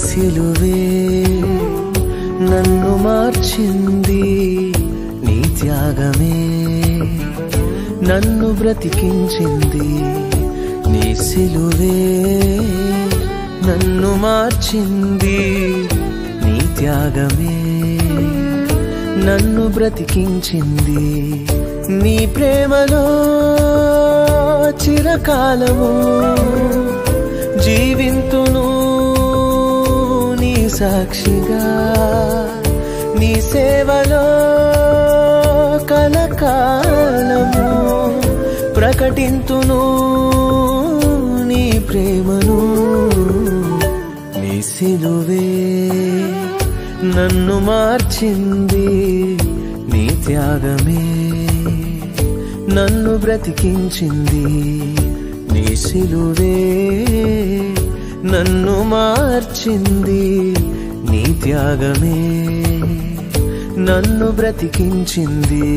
సిలువే నన్ను మార్చింది, నీ త్యాగమే నన్ను బ్రతికించింది. నీ సిలువే నన్ను మార్చింది, నీ త్యాగమే నన్ను బ్రతికించింది. నీ ప్రేమలో చిరకాలము జీవింతును, నీ సాక్షిగా నీ సేవలో కలకాలము ప్రకటింతును నీ ప్రేమను. నీ సిలువే నన్ను మార్చింది, నీ త్యాగమే నన్ను బ్రతికించింది. నీ సిలువే నన్ను మార్చింది, నీ త్యాగమే నన్ను బ్రతికించింది.